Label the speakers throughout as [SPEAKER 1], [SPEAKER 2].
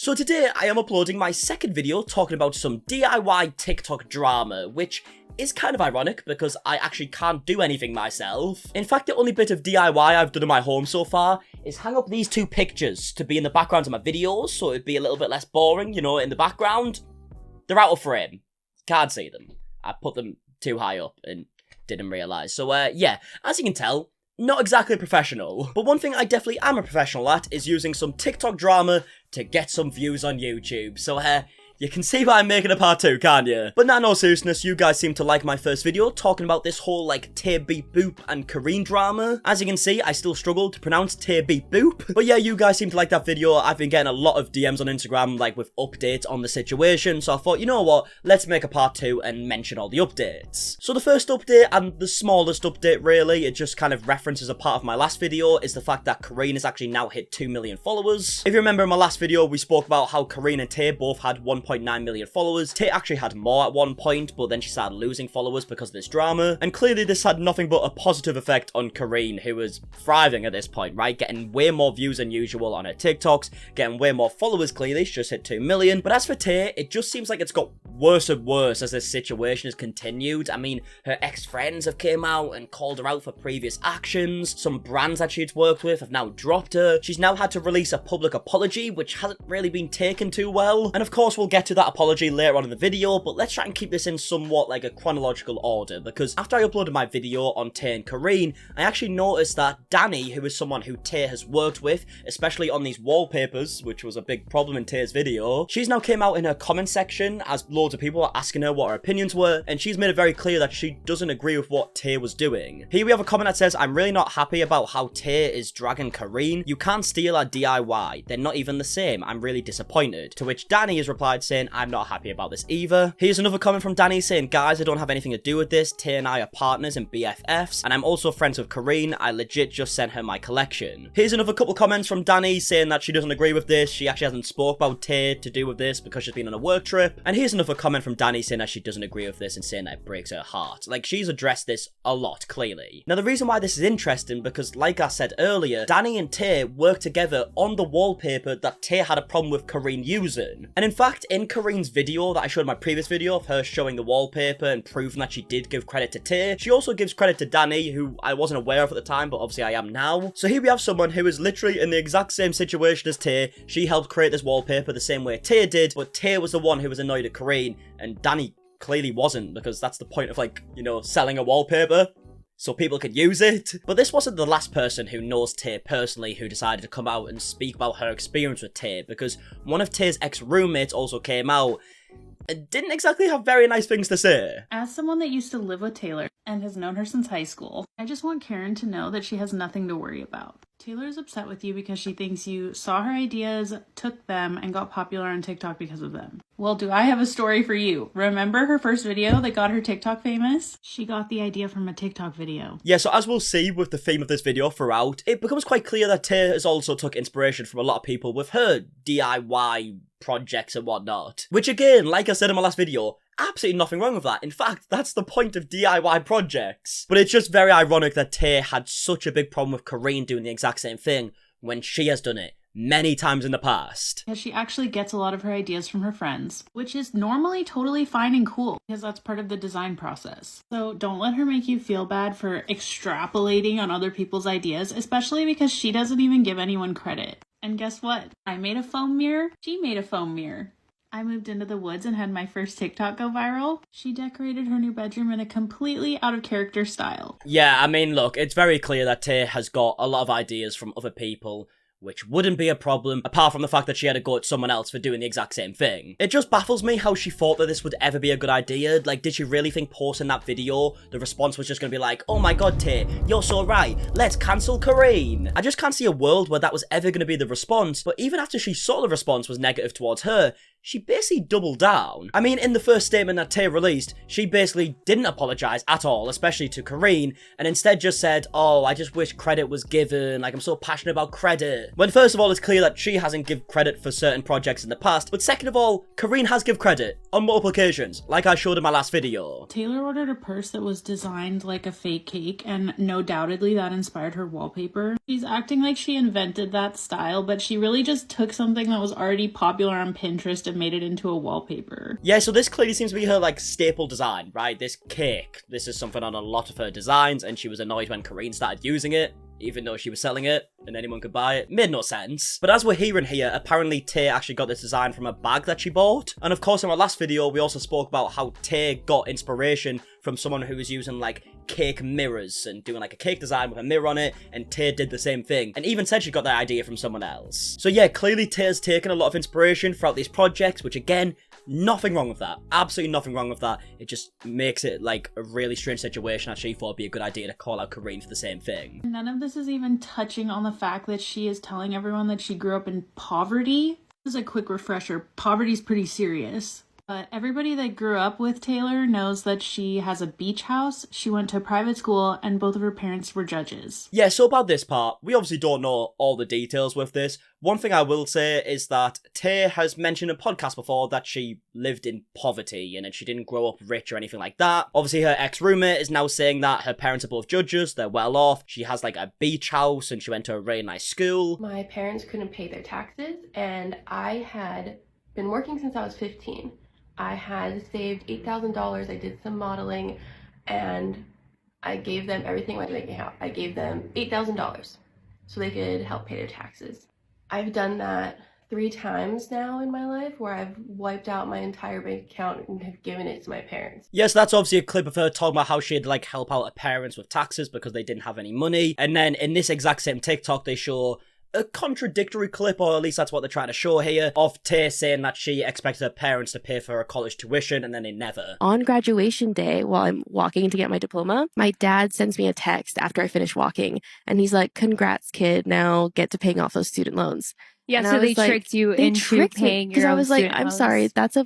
[SPEAKER 1] So today I am uploading my second video talking about some DIY TikTok drama, which is kind of ironic because I actually can't do anything myself. In fact, the only bit of DIY I've done in my home so far is hang up these two pictures to be in the background of my videos, so it'd be a little bit less boring, you know, in the background. They're out of frame. Can't see them. I put them too high up and didn't realise. So, yeah, as you can tell, not exactly professional. But one thing I definitely am a professional at is using some TikTok drama to get some views on YouTube. So, you can see why I'm making a part 2, can't you? But now, no seriousness, you guys seem to like my first video talking about this whole, like, TayBeepBoop and Kaarin drama. As you can see, I still struggle to pronounce TayBeepBoop. But yeah, you guys seem to like that video. I've been getting a lot of DMs on Instagram, like, with updates on the situation. So I thought, you know what? Let's make a part 2 and mention all the updates. So the first update, and the smallest update, really, it just kind of references a part of my last video, is the fact that Kaarin has actually now hit 2 million followers. If you remember in my last video, we spoke about how Kaarin and Tay both had 1.9 million followers. Tay actually had more at one point, but then she started losing followers because of this drama. And clearly this had nothing but a positive effect on Kaarin, who was thriving at this point, right? Getting way more views than usual on her TikToks, getting way more followers clearly. She just hit 2 million. But as for Tay, it just seems like it's got worse and worse as this situation has continued. I mean, her ex-friends have came out and called her out for previous actions. Some brands that she'd worked with have now dropped her. She's now had to release a public apology, which hasn't really been taken too well. And of course, we'll get to that apology later on in the video, but let's try and keep this in somewhat like a chronological order, because after I uploaded my video on Tay and Kaarin, I actually noticed that Dany, who is someone who Tay has worked with, especially on these wallpapers, which was a big problem in Tay's video, she's now came out in her comment section as loads of people are asking her what her opinions were, and she's made it very clear that she doesn't agree with what Tay was doing. Here we have a comment that says, "I'm really not happy about how Tay is dragging Kaarin. You can't steal our DIY. They're not even the same. I'm really disappointed." To which Dany has replied saying, "I'm not happy about this either." Here's another comment from Dany saying, "Guys, I don't have anything to do with this. Tay and I are partners and BFFs, and I'm also friends with Kaarin. I legit just sent her my collection." Here's another couple comments from Dany saying that she doesn't agree with this. She actually hasn't spoke about Tay to do with this because she's been on a work trip. And here's another comment from Dany saying that she doesn't agree with this and saying that it breaks her heart. Like, she's addressed this a lot, clearly. Now, the reason why this is interesting, because like I said earlier, Dany and Tay worked together on the wallpaper that Tay had a problem with Kaarin using. And in fact, in Kaarin's video that I showed in my previous video of her showing the wallpaper and proving that she did give credit to Tay, she also gives credit to Dany, who I wasn't aware of at the time, but obviously I am now. So here we have someone who is literally in the exact same situation as Tay. She helped create this wallpaper the same way Tay did, but Tay was the one who was annoyed at Kaarin, and Dany clearly wasn't, because that's the point of, like, you know, selling a wallpaper so people could use it. But this wasn't the last person who knows Tay personally who decided to come out and speak about her experience with Tay, because one of Tay's ex-roommates also came out and didn't exactly have very nice things to say.
[SPEAKER 2] As someone that used to live with Taylor and has known her since high school, I just want Karen to know that she has nothing to worry about. Taylor is upset with you because she thinks you saw her ideas, took them, and got popular on TikTok because of them. Well, do I have a story for you? Remember her first video that got her TikTok famous? She got the idea from a TikTok video.
[SPEAKER 1] Yeah, so as we'll see with the theme of this video throughout, it becomes quite clear that Tay has also took inspiration from a lot of people with her DIY projects and whatnot. Which again, like I said in my last video, absolutely nothing wrong with that. In fact, that's the point of DIY projects. But it's just very ironic that Tay had such a big problem with Kaarin doing the exact same thing when she has done it many times in the past.
[SPEAKER 2] Because she actually gets a lot of her ideas from her friends, which is normally totally fine and cool, because that's part of the design process. So don't let her make you feel bad for extrapolating on other people's ideas, especially because she doesn't even give anyone credit. And guess what? I made a foam mirror. She made a foam mirror. I moved into the woods and had my first TikTok go viral. She decorated her new bedroom in a completely out of character style.
[SPEAKER 1] Yeah, I mean, look, it's very clear that Tay has got a lot of ideas from other people, which wouldn't be a problem, apart from the fact that she had to go at someone else for doing the exact same thing. It just baffles me how she thought that this would ever be a good idea. Like, did she really think posting that video, the response was just gonna be like, "Oh my god, Tay, you're so right, let's cancel Kaarin"? I just can't see a world where that was ever gonna be the response, but even after she saw the response was negative towards her, she basically doubled down. I mean, in the first statement that Tay released, she basically didn't apologise at all, especially to Kaarin, and instead just said, "Oh, I just wish credit was given, like I'm so passionate about credit." When first of all, it's clear that she hasn't given credit for certain projects in the past, but second of all, Kaarin has given credit. on multiple occasions, like I showed in my last video.
[SPEAKER 2] Taylor ordered a purse that was designed like a fake cake, and no doubtedly that inspired her wallpaper. She's acting like she invented that style, but she really just took something that was already popular on Pinterest and made it into a wallpaper.
[SPEAKER 1] Yeah, so this clearly seems to be her, like, staple design, right? This cake. This is something on a lot of her designs, and she was annoyed when Karine started using it, even though she was selling it and anyone could buy it. Made no sense. But as we're hearing here, apparently Tay actually got this design from a bag that she bought. And of course, in our last video, we also spoke about how Tay got inspiration from someone who was using, like, cake mirrors and doing, like, a cake design with a mirror on it, and Tay did the same thing. And even said she got that idea from someone else. So yeah, clearly Tay's taken a lot of inspiration throughout these projects, which again, nothing wrong with that. Absolutely nothing wrong with that. It just makes it, like, a really strange situation. Actually, thought it'd be a good idea to call out Karine for the same thing.
[SPEAKER 2] None of this is even touching on the fact that she is telling everyone that she grew up in poverty. This is a quick refresher. Poverty's pretty serious. But everybody that grew up with Taylor knows that she has a beach house, she went to private school, and both of her parents were judges.
[SPEAKER 1] Yeah, so about this part, we obviously don't know all the details with this. One thing I will say is that Tay has mentioned in a podcast before that she lived in poverty and that she didn't grow up rich or anything like that. Obviously, her ex-roommate is now saying that her parents are both judges, they're well off, she has like a beach house and she went to a really nice school.
[SPEAKER 3] My parents couldn't pay their taxes, and I had been working since I was 15. I had saved $8,000, I did some modeling, and I gave them everything I was making out. I gave them $8,000 so they could help pay their taxes. I've done that 3 times now in my life, where I've wiped out my entire bank account and have given it to my parents.
[SPEAKER 1] Yes, that's obviously a clip of her talking about how she'd like help out her parents with taxes because they didn't have any money. And then in this exact same TikTok, they show a contradictory clip, or at least that's what they're trying to show here, of Tay saying that she expected her parents to pay for her college tuition and then they never.
[SPEAKER 4] On graduation day, while I'm walking to get my diploma, my dad sends me a text after I finish walking, and he's like, "Congrats, kid, now get to paying off those student loans."
[SPEAKER 5] Yeah,
[SPEAKER 4] and
[SPEAKER 5] so they tricked you into paying your own
[SPEAKER 4] I was like,
[SPEAKER 5] student
[SPEAKER 4] "I'm
[SPEAKER 5] loans.
[SPEAKER 4] sorry, that's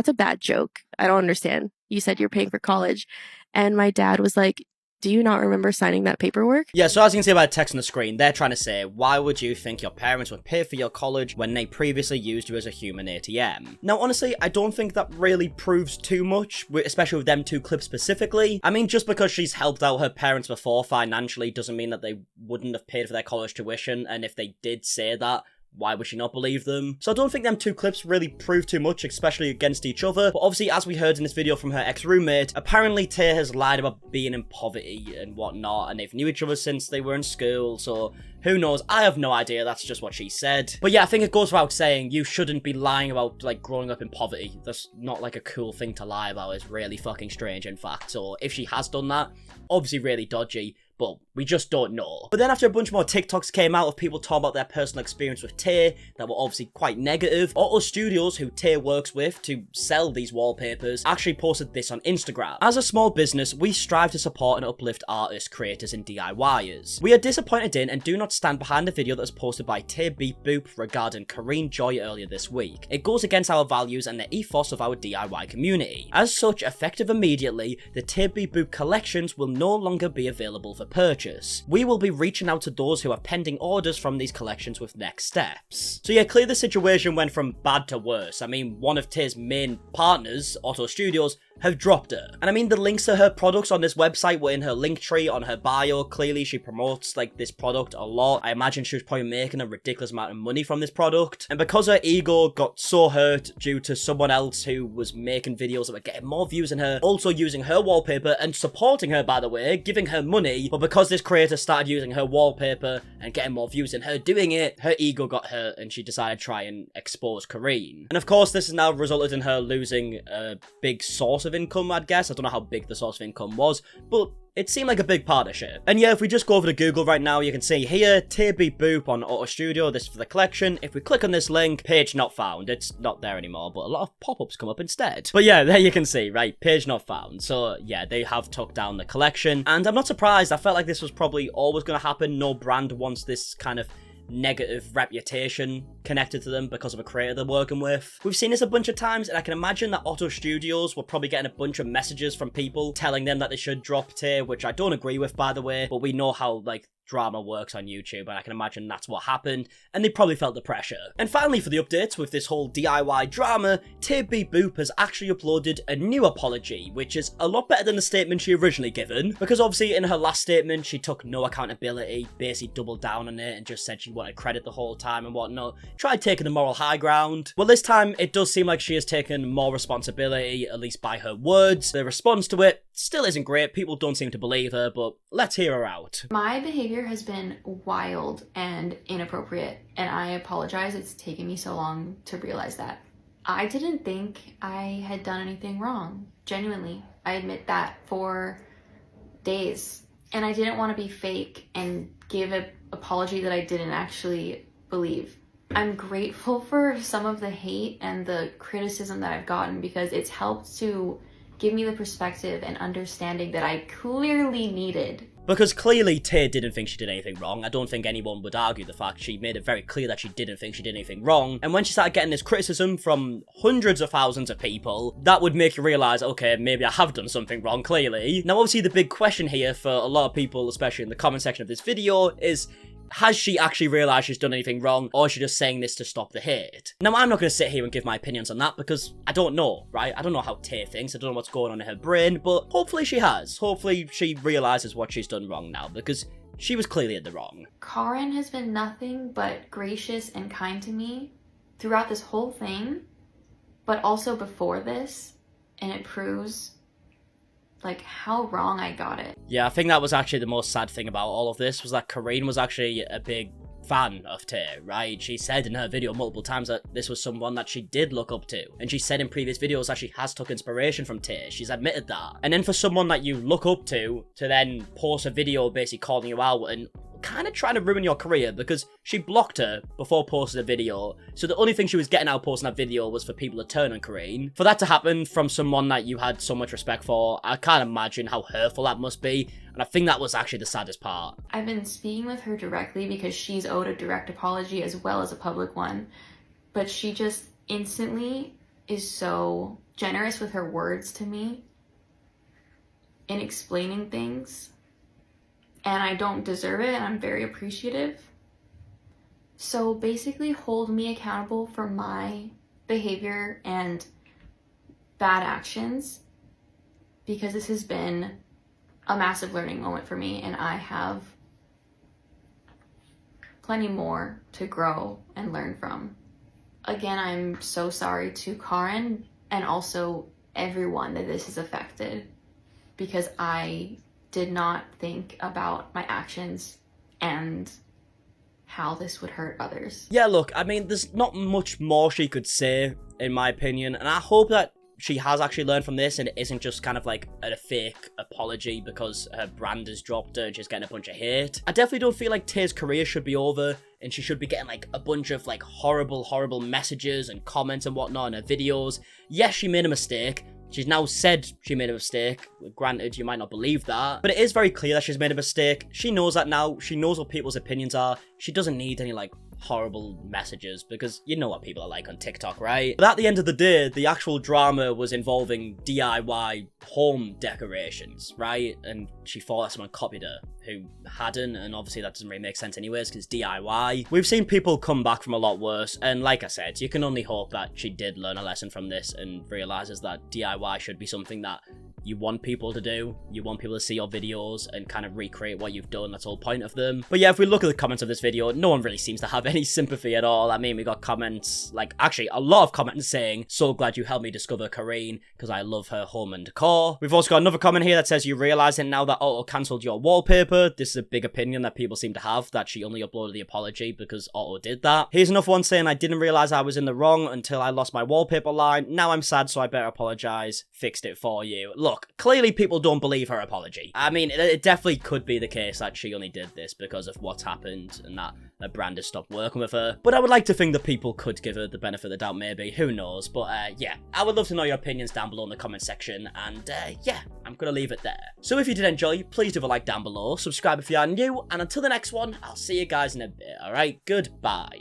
[SPEAKER 4] a bad joke. I don't understand. You said you're paying for college." And my dad was like, "Do you not remember signing that paperwork?"
[SPEAKER 1] Yeah, so as you can see by the text on the screen, they're trying to say, why would you think your parents would pay for your college when they previously used you as a human ATM? Now, honestly, I don't think that really proves too much, especially with them 2 clips specifically. I mean, just because she's helped out her parents before financially doesn't mean that they wouldn't have paid for their college tuition, and if they did say that, why would she not believe them? So I don't think them 2 clips really prove too much, especially against each other. But obviously, as we heard in this video from her ex-roommate, apparently Tay has lied about being in poverty and whatnot, and they've knew each other since they were in school, so who knows? I have no idea, that's just what she said. But yeah, I think it goes without saying, you shouldn't be lying about, like, growing up in poverty. That's not, like, a cool thing to lie about. It's really fucking strange, in fact. So if she has done that, obviously really dodgy. But we just don't know. But then after a bunch more TikToks came out of people talking about their personal experience with Tay that were obviously quite negative, Auto Studios, who Tay works with to sell these wallpapers, actually posted this on Instagram. As a small business, we strive to support and uplift artists, creators, and DIYers. We are disappointed in and do not stand behind the video that was posted by TayBeepBoop regarding KaarinJoy earlier this week. It goes against our values and the ethos of our DIY community. As such, effective immediately, the TayBeepBoop collections will no longer be available for purchase. We will be reaching out to those who have pending orders from these collections with next steps. So yeah, clearly the situation went from bad to worse. I mean, one of Tay's main partners, Auto Studios, have dropped her. And I mean, the links to her products on this website were in her link tree on her bio. Clearly, she promotes, like, this product a lot. I imagine she was probably making a ridiculous amount of money from this product. And because her ego got so hurt due to someone else who was making videos that were getting more views than her, also using her wallpaper and supporting her, by the way, giving her money, but because this creator started using her wallpaper and getting more views than her doing it, her ego got hurt and she decided to try and expose Karine. And of course, this has now resulted in her losing a big source of income, I'd guess. I don't know how big the source of income was, but it seemed like a big partnership. And yeah, if we just go over to Google right now, you can see here, TayBeepBoop on Auto Studio, this is for the collection. If we click on this link, page not found. It's not there anymore, but a lot of pop-ups come up instead. But yeah, there you can see, right, page not found. So yeah, they have took down the collection. And I'm not surprised, I felt like this was probably always going to happen. No brand wants this kind of negative reputation connected to them because of a creator they're working with. We've seen this a bunch of times, and I can imagine that Auto Studios were probably getting a bunch of messages from people telling them that they should drop Tay, which I don't agree with, by the way, but we know how, like, drama works on YouTube, and I can imagine that's what happened, and they probably felt the pressure. And finally, for the updates with this whole DIY drama, TayBeepBoop has actually uploaded a new apology, which is a lot better than the statement she originally given, because obviously in her last statement, she took no accountability, basically doubled down on it, and just said she wanted credit the whole time and whatnot, tried taking the moral high ground. Well, this time, it does seem like she has taken more responsibility, at least by her words. The response to it still isn't great, people don't seem to believe her, but let's hear her out.
[SPEAKER 6] My behavior has been wild and inappropriate, and I apologize. It's taken me so long to realize that. I didn't think I had done anything wrong. Genuinely, I admit that for days. And I didn't want to be fake and give an apology that I didn't actually believe. I'm grateful for some of the hate and the criticism that I've gotten because it's helped to give me the perspective and understanding that I clearly needed.
[SPEAKER 1] Because clearly Tay didn't think she did anything wrong. I don't think anyone would argue the fact she made it very clear that she didn't think she did anything wrong. And when she started getting this criticism from hundreds of thousands of people, that would make you realise, okay, maybe I have done something wrong, clearly. Now obviously the big question here for a lot of people, especially in the comment section of this video, is has she actually realised she's done anything wrong, or is she just saying this to stop the hate? Now, I'm not going to sit here and give my opinions on that, because I don't know, right? I don't know how Tay thinks, I don't know what's going on in her brain, but hopefully she has. Hopefully she realises what she's done wrong now, because she was clearly in the wrong.
[SPEAKER 6] Kaarin has been nothing but gracious and kind to me throughout this whole thing, but also before this, and it proves like how wrong I got it.
[SPEAKER 1] Yeah, I think that was actually the most sad thing about all of this, was that Kaarin was actually a big fan of Tay, right? She said in her video multiple times that this was someone that she did look up to. And she said in previous videos that she has took inspiration from Tay. She's admitted that. And then for someone that you look up to then post a video basically calling you out and kind of trying to ruin your career, because she blocked her before posting the video, so the only thing she was getting out of posting that video was for people to turn on Kaarin. For that to happen from someone that you had so much respect for, I can't imagine how hurtful that must be, and I think that was actually the saddest part.
[SPEAKER 6] I've been speaking with her directly because she's owed a direct apology as well as a public one, but she just instantly is so generous with her words to me in explaining things. And I don't deserve it, and I'm very appreciative. So basically hold me accountable for my behavior and bad actions, because this has been a massive learning moment for me, and I have plenty more to grow and learn from. Again, I'm so sorry to Kaarin and also everyone that this has affected, because I did not think about my actions and how this would hurt others.
[SPEAKER 1] Yeah, look, I mean, there's not much more she could say, in my opinion, and I hope that she has actually learned from this and it isn't just kind of like a fake apology because her brand has dropped her and she's getting a bunch of hate. I definitely don't feel like Tay's career should be over and she should be getting like a bunch of like horrible messages and comments and whatnot in her videos. Yes, she made a mistake. She's now said she made a mistake. Granted, you might not believe that, but it is very clear that she's made a mistake. She knows that now. She knows what people's opinions are. She doesn't need any like horrible messages, because you know what people are like on TikTok, right? But at the end of the day, the actual drama was involving DIY home decorations, right? And she thought that someone copied her who hadn't, and obviously that doesn't really make sense anyways because it's DIY. We've seen people come back from a lot worse, and like I said, you can only hope that she did learn a lesson from this and realizes that DIY should be something that you want people to do. You want people to see your videos and kind of recreate what you've done. That's the whole point of them. But yeah, if we look at the comments of this video, no one really seems to have any sympathy at all. I mean, we got comments, like actually a lot of comments saying, "So glad you helped me discover Kaarin because I love her home and decor." We've also got another comment here that says, "You realize it now that Otto cancelled your wallpaper." This is a big opinion that people seem to have, that she only uploaded the apology because Otto did that. Here's another one saying, "I didn't realize I was in the wrong until I lost my wallpaper line. Now I'm sad, so I better apologize. Fixed it for you." Look, clearly people don't believe her apology. I mean, it definitely could be the case that she only did this because of what's happened and that her brand has stopped working with her. But I would like to think that people could give her the benefit of the doubt, maybe. Who knows? But yeah, I would love to know your opinions down below in the comment section. And yeah, I'm going to leave it there. So if you did enjoy, please leave a like down below. Subscribe if you are new. And until the next one, I'll see you guys in a bit. Alright, goodbye.